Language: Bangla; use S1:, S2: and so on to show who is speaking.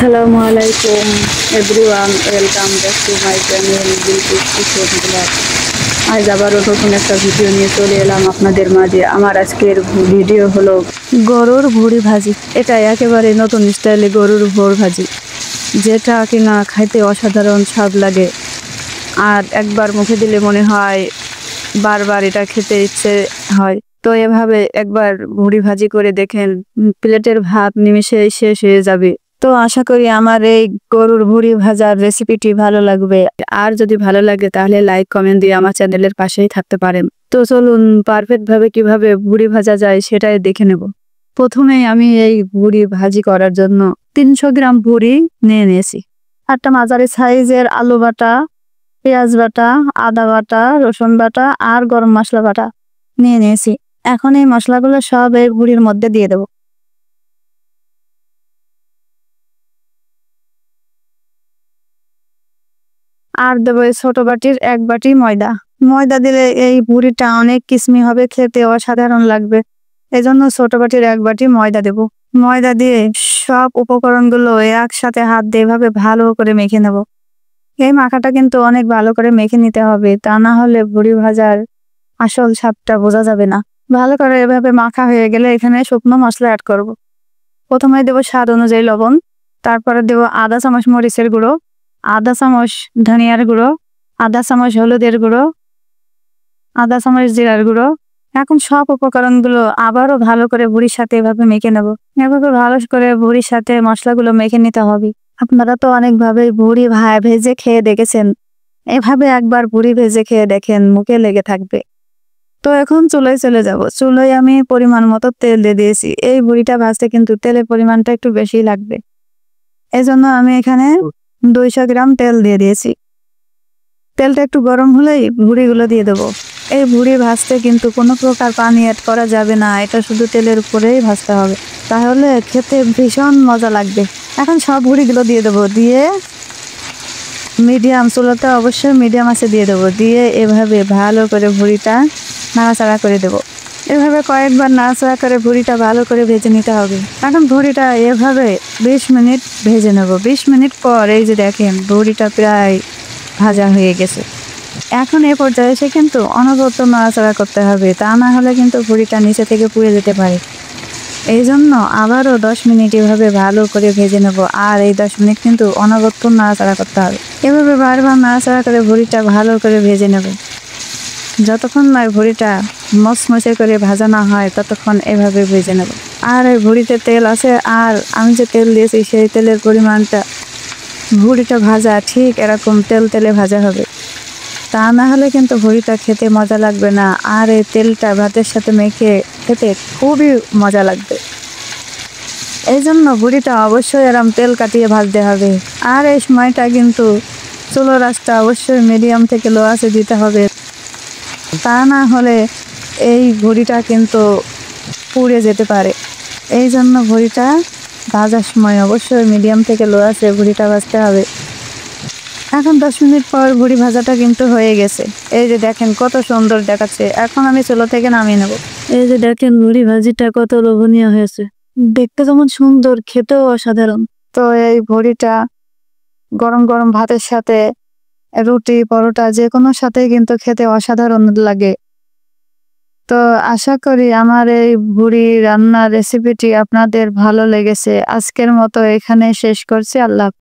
S1: আসসালামু আলাইকুম everyone, welcome back to my channel Bilkis kitchen blog. আজ আবারও নতুন একটা ভিডিও নিয়ে চলে এলাম আপনাদের মাঝে। আমার আজকের ভিডিও হলো গরুর ভুঁড়ি ভাজি। এটা একেবারে নতুন স্টাইলে গরুর ভুঁড়ি ভাজি, যেটা কিনা খাইতে অসাধারণ স্বাদ লাগে। আর একবার মুখে দিলে মনে হয় বারবার এটা খেতে ইচ্ছে হয়। তো এভাবে একবার ভুঁড়ি ভাজি করে দেখেন, প্লেটের ভাত নিমেষেই শেষ হয়ে যাবে। তো আশা করি আমার এই গরুর ভুঁড়ি ভাজার রেসিপিটি ভালো লাগবে। আর যদি ভালো লাগে তাহলে লাইক কমেন্ট দিয়ে আমার চ্যানেলের পাশেই থাকতে পারেন। তো চলুন পারফেক্ট ভাবে কিভাবে ভুঁড়ি ভাজা যায় সেটাই দেখে নেব। প্রথমে আমি এই ভুঁড়ি ভাজি করার জন্য 300 গ্রাম ভুঁড়ি নিয়ে নিয়েছি। একটা মাঝারি সাইজের আলু বাটা, পেঁয়াজ বাটা, আদা বাটা, রসুন বাটা আর গরম মশলা বাটা নিয়ে নিয়েছি। এখন এই মশলাগুলো সব এই ভুঁড়ির মধ্যে দিয়ে দেবো। আর দেবো এই ছোট বাটির 1 বাটি ময়দা। ময়দা দিলে এই ভুঁড়িটা অনেক কিসমি হবে, খেতে অসাধারণ লাগবে। এজন্য ছোট বাটির 1 বাটি ময়দা দেব। ময়দা দিয়ে সব উপকরণগুলো একসাথে হাত দিয়ে এভাবে ভালো করে মেখে নেব। এই মাখাটা কিন্তু অনেক ভালো করে মেখে নিতে হবে, তা না হলে ভুঁড়ি ভাজার আসল স্বাদটা বোঝা যাবে না। ভালো করে এভাবে মাখা হয়ে গেলে এখানে শুকনো মশলা অ্যাড করব। প্রথমে দেবো স্বাদ অনুযায়ী লবণ, তারপরে দেবো আধা চামচ মরিচের গুঁড়ো, আধা চামচ ধনিয়ার গুঁড়ো, আধা চামচ হলুদের গুঁড়ো, আধা চামচ জিরার গুঁড়ো। এখন সব উপকরণগুলো আবারও ভালো করে ভুঁড়ির সাথে এভাবে মেখে নেব। এভাবে ভালো করে ভুঁড়ির সাথে মশলাগুলো মেখে নিতে হবে। আপনারা তো অনেকভাবে ভুঁড়ি ভেজে খেয়ে দেখেছেন, এভাবে একবার ভুঁড়ি ভেজে খেয়ে দেখেন, মুখে লেগে থাকবে। তো এখন চুলায় চলে যাব। চুলায় আমি পরিমাণ মতো তেল দিয়ে দিয়েছি। এই ভুঁড়িটা ভাজতে কিন্তু তেলের পরিমাণটা একটু বেশি লাগবে, এজন্য আমি এখানে 200 গ্রাম তেল দিয়ে দিয়েছি। তেলটা একটু গরম হলেই ভুঁড়িগুলো দিয়ে দেবো। এই ভুঁড়ি ভাজতে কিন্তু কোনো প্রকার পানি অ্যাড করা যাবে না, এটা শুধু তেলের উপরেই ভাজতে হবে, তাহলে খেতে ভীষণ মজা লাগবে। এখন সব ভুঁড়িগুলো দিয়ে দেবো, দিয়ে মিডিয়াম চুলাতে অবশ্যই মিডিয়াম আঁচে দিয়ে দেবো। দিয়ে এভাবে ভালো করে ভুঁড়িটা নাড়াচাড়া করে দেবো। এভাবে কয়েকবার নাড়াচাড়া করে ভুঁড়িটা ভালো করে ভেজে নিতে হবে। এখন ভুঁড়িটা এভাবে 20 মিনিট ভেজে নেব। 20 মিনিট পর এই যে দেখেন ভুঁড়িটা প্রায় ভাজা হয়ে গেছে। এখন এ পর্যায়ে এসে কিন্তু অনবরত নাড়াচাড়া করতে হবে, তা না হলে কিন্তু ভুঁড়িটা নিচে থেকে পুড়ে যেতে পারে। এই জন্য আবারও 10 মিনিট এভাবে ভালো করে ভেজে নেব। আর এই 10 মিনিট কিন্তু অনবরত নাড়াচাড়া করতে হবে। এভাবে বারবার নাড়াচাড়া করে ভুঁড়িটা ভালো করে ভেজে নেব। যতক্ষণ না ভুঁড়িটা মচমচে করে ভাজা না হয় ততক্ষণ এভাবে ভেজে নেব। আর এই ভুঁড়িতে তেল আছে, আর আমি যে তেল দিয়েছি সেই তেলের পরিমাণটা ভুঁড়িটা ভাজা ঠিক এরকম তেল তেলে ভাজা হবে, তা না হলে কিন্তু ভুঁড়িটা খেতে মজা লাগবে না। আর এই তেলটা ভাতের সাথে মেখে খেতে খুবই মজা লাগবে। এই জন্য ভুঁড়িটা অবশ্যই এরকম তেল কাটিয়ে ভাজতে হবে। আর এই সময়টা কিন্তু চুলোর আঁচটা অবশ্যই মিডিয়াম থেকে লো আঁচে দিতে হবে, তা না হলে এই ভুঁড়িটা কিন্তু পুড়ে যেতে পারে। এই জন্য ভুঁড়িটা ভাজার সময় অবশ্যই মিডিয়াম থেকে লো আঁচে ভুঁড়িটা ভাজতে হবে। এখন 10 মিনিট পর ভুঁড়ি ভাজাটা কিন্তু হয়ে গেছে। এই যে দেখেন কত সুন্দর দেখাচ্ছে। এখন আমি চুলো থেকে নামিয়ে নেব। এই যে দেখেন ভুঁড়ি ভাজিটা কত লোভনীয় হয়েছে, দেখতে যেমন সুন্দর, খেতেও অসাধারণ। তো এই ভুঁড়িটা গরম গরম ভাতের সাথে, রুটি, পরোটা যে কোনো সাথে কিন্তু খেতে অসাধারণ লাগে। তো আশা করি আমার এই ভুঁড়ি রান্নার রেসিপিটি আপনাদের ভালো লেগেছে। আজকের মতো এখানে শেষ করছি। আল্লাহ।